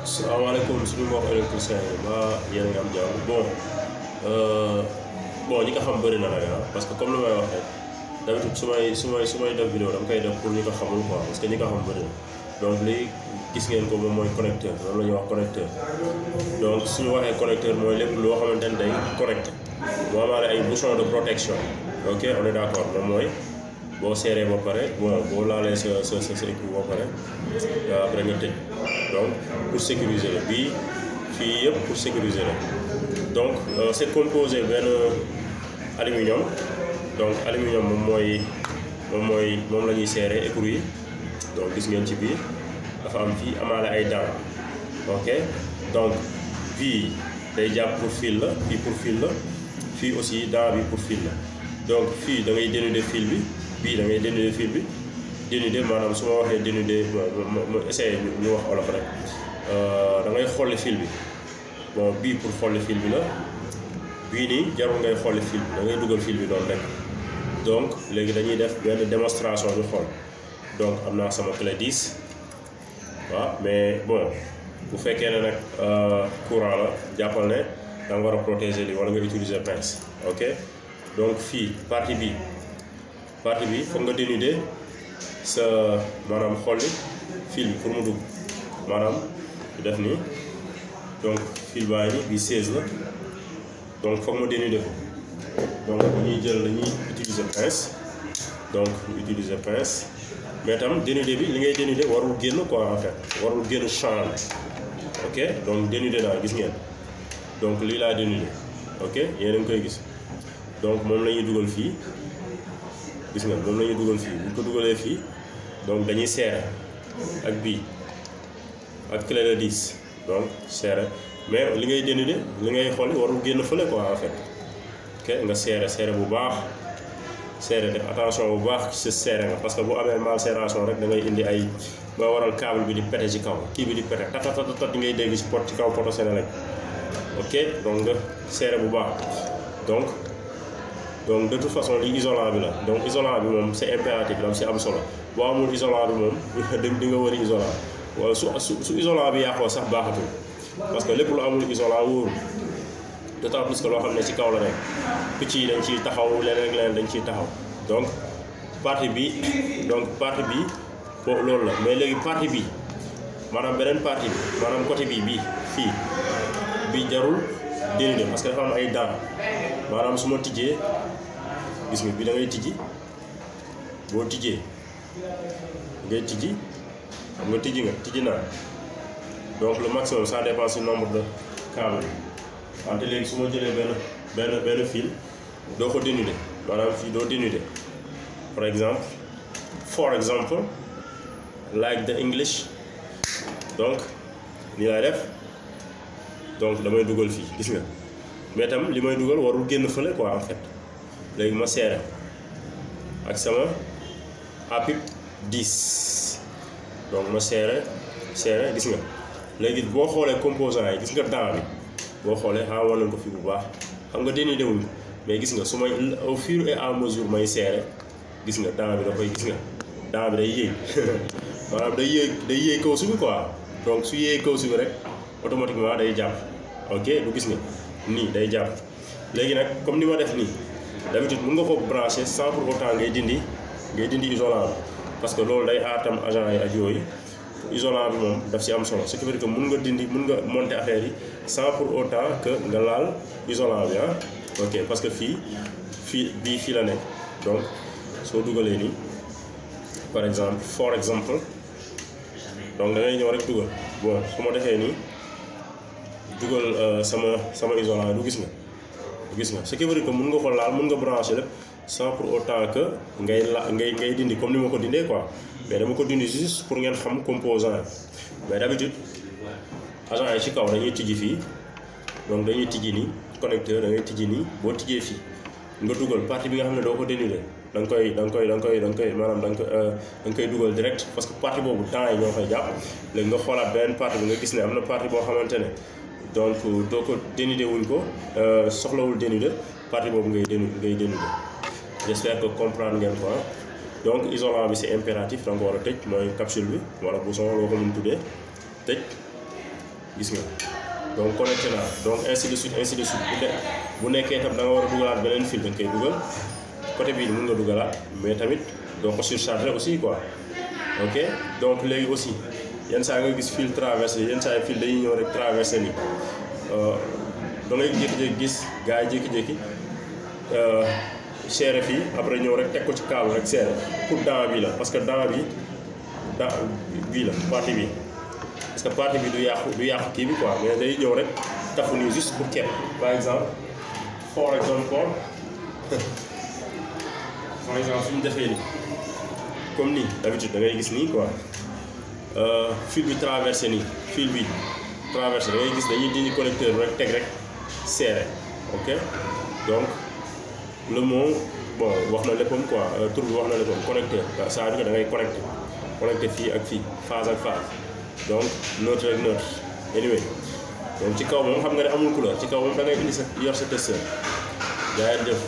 salaamaaleykum suñu mbokk électricien yi ba yéen a ngi am jàmm bon ñi ko xam bëri na nag parce que comme li may wax rek d'habitude su may def vidéo dama koy def pour ñi ko xamul quoi parce que ñi ko xam bëri na donc lii gis ngeen ko moom mooy connecteur loolu la ñuy wax connecteur donc suñu waxee connecteur mooy lépp loo xamante ne day connecté moo amaale ay bouchon de protection ok on est d'accord moom mooy boo seeree ba pare bon boo laalee sa écrou ba pare après nga tëj donc pour sécuriser la bii fii yëpp pour sécuriser la donc c'est composé benn aluminium donc aluminium moom la ñuy seeree écrou yi donc gis ngeen ci biir dafa am fii amaale ay dents ok donc bii day jàpp pour fil la fii pour fil la fii aussi dent bi pour fil la donc fii da ngay dénuder fil bi bii da ngay dénuder fil bi dénuder maanaam su ma waxee dénuder ma essayé ñu wax olof rek da ngay xolli fil bi bon bii pour xolli fil bi la bii nii jarul ngay xolli fil bi da ngay dugal fil bi noonu rek donc léegi dañuy def benn démonstration ñu xool donc am naa sama clé 10 waaw mais bon bu fekkee ne nag courant la jàppal ne da nga war a protéger li wala nga utiliser pince ok donc fii partie bi foog nga dénuder sa maanaam xolli fil bi pour mu dugg maanaam du def nii donc fil baa ngi bi 16 la donc foog ma dénuder ko donc bu ñuy jël dañuy utiliser pince donc ñu utiliser pince mais tam dénuder bi li ngay dénuder warul génn quoi en fait warul génn champ ok donc dénuder naa gis ngeen donc lii laa dénuder ok yéen a ngi koy gis donc moom la ñuy dugal fii gis nga moom la ñuy dugal fii bu ñu ko dugalee fii donc dañuy serré ak bii ak clé de 10 donc serré mais li ngay dénuder li ngay xool warul génn fële quoi en fait ok nga serré bu baax serré def attention bu baax ci serré nga parce que bu amee mal serration rek da ngay indi ay ba waral câble bi di pété ci kaw kii bi di pété tatatat di ngay dégg ci pot ci kaw poto Senelec ok donc nga serré bu baax donc de toute façon li isolant bi la donc isolant bi moom c'est impératif dam si am solo boo amul isolant bi moom di nga wëri isolant wala su isolant bi yàqoo sax baaxatul parce que lépp lu amul isolant wóorul d'autant plus que loo xam ne ci kaw la rek picc yi dañ ciy taxaw leneen dañ ciy taxaw donc partie bi loolu la mais léegi partie bi maanaam beneen partie bi maanaam côté bii fii bi jarul dénuder parce que dafa am ay dents maanaam su ma tijjee gis nga bi da ngay tijji boo tijjee ngay tijji xam nga tijji naa donc le maximum ça dépend du nombre de câbles wante léegi su ma jëlee benn fil doo ko dénuder maanaam fii doo dénuder for example like the English donc nii laay def donc damay dugal fii gis nga mais tam li may dugal warul génn fële quoi en fait léegi ma serré ak sama apip 10 donc ma serré gis nga léegi boo xoolee composant yi gis nga dent bi boo xoolee war nañ ko fi bu baax xam nga dénuder wuñ mais gis nga su may au fur et à mesure may serré gis nga dent bi da koy gis nga dent bi day yéeg maanaam day yéeg kaw su bi quoi donc su yéeg kaw su bi rek automatiquement day jàpp ok du gis nga nii day jàpp léegi nag comme ni ma def nii d'habitude mën nga ko brancher sans pour autant ngay dindi isolant bi parce que loolu day aar tam agent yi ak yooyu isolant bi moom daf ci am solo ce qui veut dire que mën nga monter affaire yi sans pour autant que nga laal isolant bi ok parce que fii la nekk donc soo dugalee nii par exemple donc da ngay ñëw rek dugal bon su ma defee nii dugal sama isolant du gis nga ce qui veut dire que mën nga ko laal mën nga brancher lépp sans pour autant que ngay dindi comme ni ma ko dindee quoi mais dama ko dindi juste pour ngeen xam composant mais d'habitude agent yi ci kaw dañuy tijji fii donc dañuy tijji nii connecteur da ngay tijji nii boo tijjee fii nga dugal partie bi nga xam ne doo ko dénuder da nga koy maanaam da nga koy dugal direct parce que partie boobu temps yi ñoo koy jàpp léegi nga xoolaat beneen partie bi nga gis ne am na partie boo xamante ne donc doo ko dénuder wuñ ko soxlawul dénuder partie boobu ngay dénuder j'espère que comprendre ngeen quoi donc isolant bi c'est impératif da nga ko war a tëj mooy capsule bi wala bouchon loo ko mën tuddee tëj gis nga donc connecté naa donc ainsi de suite bu nekkee tam da nga war a dugalaat beneen fil da nga koy dugal côté bii mën nga dugalaat mais tamit doo ko surchargé aussi quoi ok donc léegi aussi yenn saa nga gis fil traversé yenn saa fil dañuy ñëw rek traversé nii da ngay jékki-jékki gis gars yi jékki-jékki serré fii après ñëw rek teg ko ci câble rek serré pour dent bi la parce que dent bi bii la partie bi parce que partie bi du yàqu kii bi quoi mais day ñëw rek tafu nii juste pour kepp par exemple suñu defee nii comme nii d'habitude da ngay gis nii quoi fil bi traversé nii fil bi traversé da ngay gis dañuy dindi connecteur bi rek teg rek serré ok donc le mot bon wax na léppam quoi tur bi wax na léppam connecteur ça veut dire que da ngay connecté fii ak fii phase ak phase donc neutre ak neutre anyway donc ci kaw moom xam nga ne amul couleur ci kaw moom da ngay indi yor sa testeur yaa ngi def